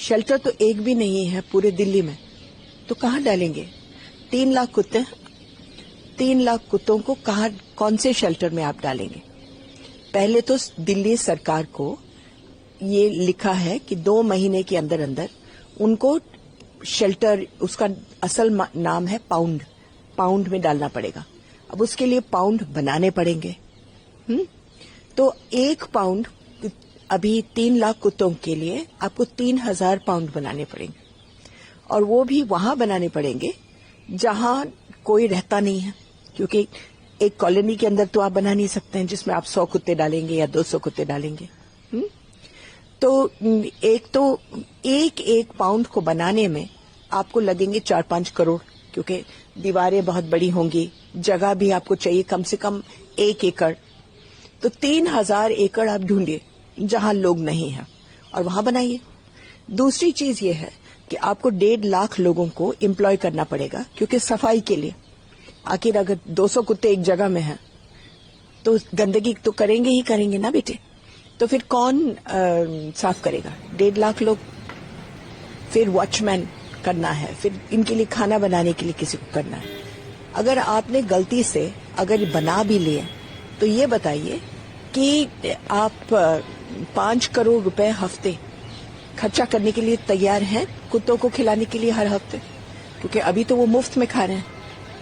Shelter तो एक भी नहीं है पूरे दिल्ली में, तो कहाँ डालेंगे? 3 लाख कुत्ते, 3 लाख कुत्तों को कहाँ, कौन से शेल्टर में आप डालेंगे? पहले तो दिल्ली सरकार को ये लिखा है कि 2 महीने के अंदर अंदर उनको शेल्टर, उसका असल नाम है पाउंड में डालना पड़ेगा। अब उसके लिए पाउंड बनाने पड़ेंगे। तो 1 पाउंड, अभी 3 लाख कुत्तों के लिए आपको 3000 पाउंड बनाने पड़ेंगे, और वो भी वहां बनाने पड़ेंगे जहां कोई रहता नहीं है, क्योंकि एक कॉलोनी के अंदर तो आप बना नहीं सकते हैं जिसमें आप 100 कुत्ते डालेंगे या 200 कुत्ते डालेंगे। तो एक पाउंड को बनाने में आपको लगेंगे 4-5 करोड़, क्योंकि दीवारें बहुत बड़ी होंगी, जगह भी आपको चाहिए कम से कम 1 एकड़। तो 3000 एकड़ आप ढूंढिए जहां लोग नहीं हैं और वहां बनाइए। दूसरी चीज ये है कि आपको 1.5 लाख लोगों को एम्प्लॉय करना पड़ेगा, क्योंकि सफाई के लिए, आखिर अगर 200 कुत्ते एक जगह में हैं तो गंदगी तो करेंगे ही करेंगे ना बेटे, तो फिर कौन साफ करेगा? 1.5 लाख लोग। फिर वॉचमैन करना है, फिर इनके लिए खाना बनाने के लिए किसी को करना है। अगर आपने गलती से अगर बना भी लिए तो ये बताइए कि आप 5 करोड़ रुपए हफ्ते खर्चा करने के लिए तैयार हैं कुत्तों को खिलाने के लिए हर हफ्ते? क्योंकि अभी तो वो मुफ्त में खा रहे हैं,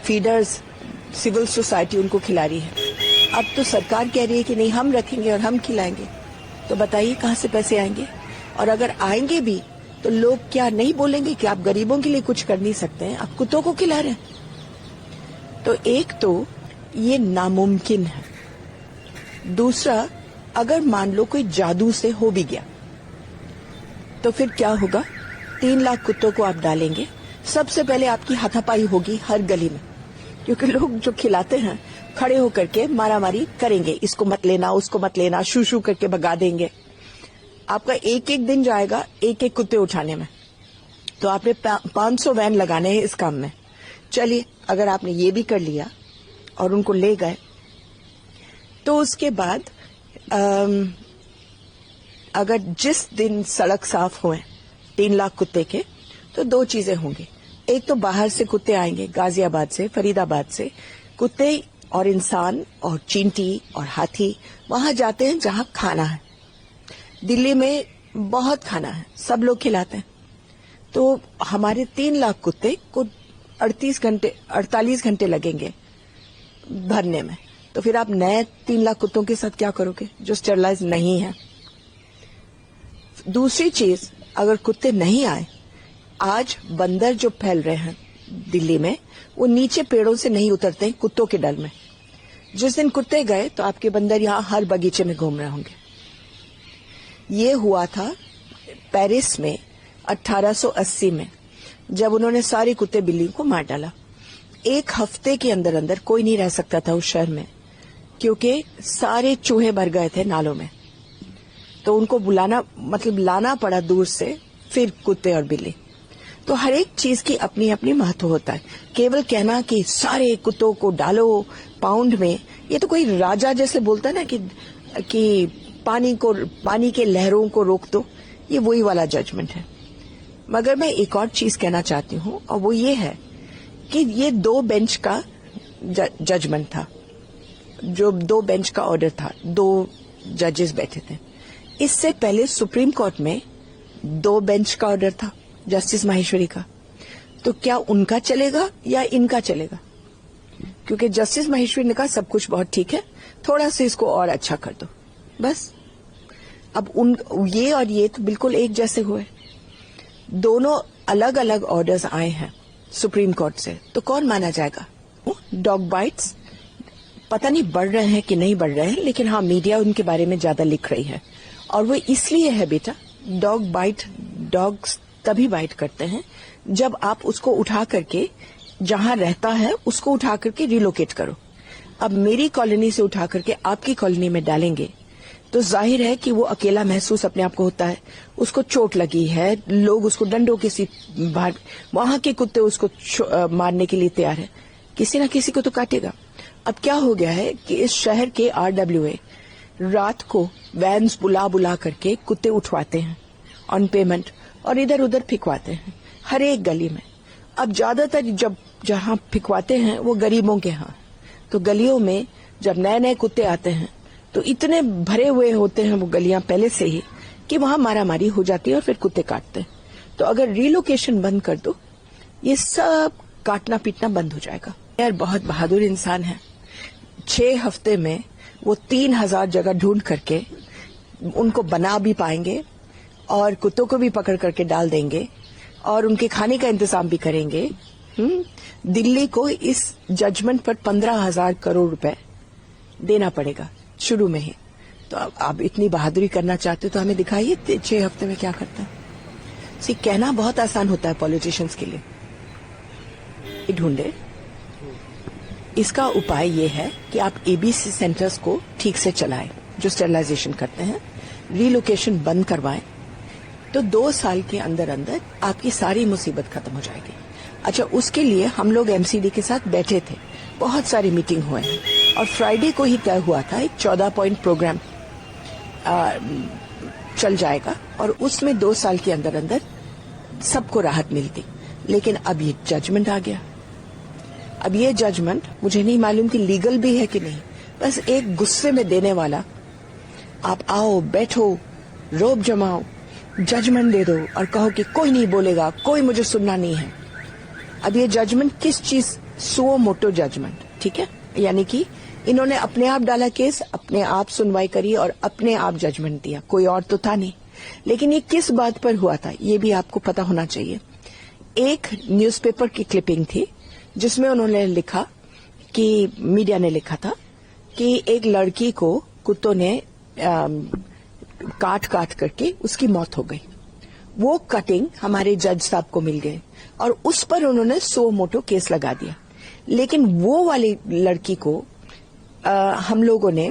फीडर्स, सिविल सोसाइटी उनको खिला रही है। अब तो सरकार कह रही है कि नहीं, हम रखेंगे और हम खिलाएंगे। तो बताइए कहां से पैसे आएंगे? और अगर आएंगे भी तो लोग क्या नहीं बोलेंगे कि आप गरीबों के लिए कुछ कर नहीं सकते हैं, आप कुत्तों को खिला रहे हैं? तो एक तो ये नामुमकिन है। दूसरा, अगर मान लो कोई जादू से हो भी गया तो फिर क्या होगा? 3 लाख कुत्तों को आप डालेंगे, सबसे पहले आपकी हाथापाई होगी हर गली में, क्योंकि लोग जो खिलाते हैं खड़े होकर के मारामारी करेंगे, इसको मत लेना, उसको मत लेना, शू शू करके भगा देंगे। आपका एक दिन जाएगा एक कुत्ते उठाने में, तो आपने 500 वैन लगाने हैं इस काम में। चलिए, अगर आपने ये भी कर लिया और उनको ले गए, तो उसके बाद अगर जिस दिन सड़क साफ हुए 3 लाख कुत्ते के, तो 2 चीजें होंगी। एक तो बाहर से कुत्ते आएंगे, गाजियाबाद से, फरीदाबाद से कुत्ते, और इंसान और चींटी और हाथी वहां जाते हैं जहां खाना है। दिल्ली में बहुत खाना है, सब लोग खिलाते हैं। तो हमारे 3 लाख कुत्ते को 48 घंटे लगेंगे भरने में। तो फिर आप नए 3 लाख कुत्तों के साथ क्या करोगे जो स्टेरलाइज नहीं है? दूसरी चीज, अगर कुत्ते नहीं आए, आज बंदर जो फैल रहे हैं दिल्ली में, वो नीचे पेड़ों से नहीं उतरते हैं कुत्तों के डर में। जिस दिन कुत्ते गए तो आपके बंदर यहां हर बगीचे में घूम रहे होंगे। ये हुआ था पेरिस में 1880 में, जब उन्होंने सारे कुत्ते बिल्ली को मार डाला। 1 हफ्ते के अंदर अंदर कोई नहीं रह सकता था उस शहर में, क्योंकि सारे चूहे भर गए थे नालों में। तो उनको बुलाना, मतलब लाना पड़ा दूर से, फिर कुत्ते और बिल्ली। तो हर एक चीज की अपनी अपनी महत्व होता है। केवल कहना कि सारे कुत्तों को डालो पाउंड में, ये तो कोई राजा जैसे बोलता है ना कि पानी के लहरों को रोक दो, ये वही वाला जजमेंट है। मगर मैं एक और चीज कहना चाहती हूं, और वो ये है कि ये 2 बेंच का जजमेंट था, जो 2 बेंच का ऑर्डर था, 2 जजेस बैठे थे। इससे पहले सुप्रीम कोर्ट में 2 बेंच का ऑर्डर था, जस्टिस माहेश्वरी का। तो क्या उनका चलेगा या इनका चलेगा? क्योंकि जस्टिस माहेश्वरी ने कहा सब कुछ बहुत ठीक है, थोड़ा सा इसको और अच्छा कर दो, बस। अब ये और ये तो बिल्कुल एक जैसे हुए। दोनों अलग अलग ऑर्डर्स आए हैं सुप्रीम कोर्ट से, तो कौन माना जाएगा? डॉग बाइट्स पता नहीं बढ़ रहे हैं कि नहीं बढ़ रहे हैं, लेकिन हाँ, मीडिया उनके बारे में ज्यादा लिख रही है। और वो इसलिए है बेटा, डॉग्स तभी बाइट करते हैं जब आप उसको उठा करके जहां रहता है उसको उठा करके रिलोकेट करो। अब मेरी कॉलोनी से उठा करके आपकी कॉलोनी में डालेंगे तो जाहिर है कि वो अकेला महसूस अपने आप को होता है, उसको चोट लगी है, लोग उसको डंडों के सी बाहर, वहां के कुत्ते उसको मारने के लिए तैयार है, किसी न किसी को तो काटेगा। अब क्या हो गया है कि इस शहर के RWA रात को वैन्स बुला बुला करके कुत्ते उठवाते हैं ऑन पेमेंट, और इधर उधर फिकवाते हैं हर एक गली में। अब ज्यादातर जब जहां फिकवाते हैं वो गरीबों के यहाँ, तो गलियों में जब नए नए कुत्ते आते हैं तो इतने भरे हुए होते हैं वो गलियां पहले से ही कि वहां मारामारी हो जाती है और फिर कुत्ते काटते हैं। तो अगर रिलोकेशन बंद कर दो, ये सब काटना पीटना बंद हो जाएगा। यार बहुत बहादुर इंसान है, 6 हफ्ते में वो 3000 जगह ढूंढ करके उनको बना भी पाएंगे और कुत्तों को भी पकड़ करके डाल देंगे और उनके खाने का इंतजाम भी करेंगे। दिल्ली को इस जजमेंट पर 15,000 करोड़ रुपए देना पड़ेगा शुरू में ही। तो अब आप इतनी बहादुरी करना चाहते हो तो हमें दिखाइए 6 हफ्ते में क्या करते हैं। कहना बहुत आसान होता है पॉलिटिशियंस के लिए, ढूंढे। इसका उपाय ये है कि आप एबीसी सेंटर्स को ठीक से चलाएं, जो स्टेरिलाइजेशन करते हैं, रिलोकेशन बंद करवाएं, तो 2 साल के अंदर अंदर आपकी सारी मुसीबत खत्म हो जाएगी। अच्छा, उसके लिए हम लोग एमसीडी के साथ बैठे थे, बहुत सारी मीटिंग हुए हैं और फ्राइडे को ही तय हुआ था एक 14 पॉइंट प्रोग्राम चल जाएगा और उसमें 2 साल के अंदर अंदर सबको राहत मिलती। लेकिन अब ये जजमेंट आ गया। अब ये जजमेंट मुझे नहीं मालूम कि लीगल भी है कि नहीं, बस एक गुस्से में देने वाला, आप आओ बैठो रोब जमाओ, जजमेंट दे दो और कहो कि कोई नहीं बोलेगा, कोई मुझे सुनना नहीं है। अब ये जजमेंट किस चीज, सुओ मोटो जजमेंट, ठीक है, यानी कि इन्होंने अपने आप डाला केस, अपने आप सुनवाई करी और अपने आप जजमेंट दिया, कोई और तो था नहीं। लेकिन ये किस बात पर हुआ था ये भी आपको पता होना चाहिए। एक न्यूज़पेपर की क्लिपिंग थी जिसमें उन्होंने लिखा कि, मीडिया ने लिखा था कि एक लड़की को कुत्तों ने काट काट करके उसकी मौत हो गई। वो कटिंग हमारे जज साहब को मिल गए और उस पर उन्होंने सो मोटो केस लगा दिया। लेकिन वो वाली लड़की को हम लोगों ने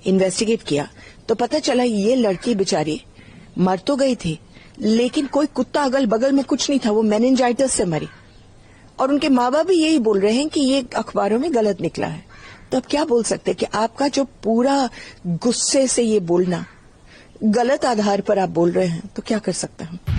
इन्वेस्टिगेट किया तो पता चला ये लड़की बेचारी मर तो गई थी, लेकिन कोई कुत्ता अगल बगल में कुछ नहीं था, वो मेनिंजाइटिस से मरी। और उनके माँ बाप भी यही बोल रहे हैं कि ये अखबारों में गलत निकला है। तो अब क्या बोल सकते हैं कि आपका जो पूरा गुस्से से ये बोलना, गलत आधार पर आप बोल रहे हैं, तो क्या कर सकते हैं हम।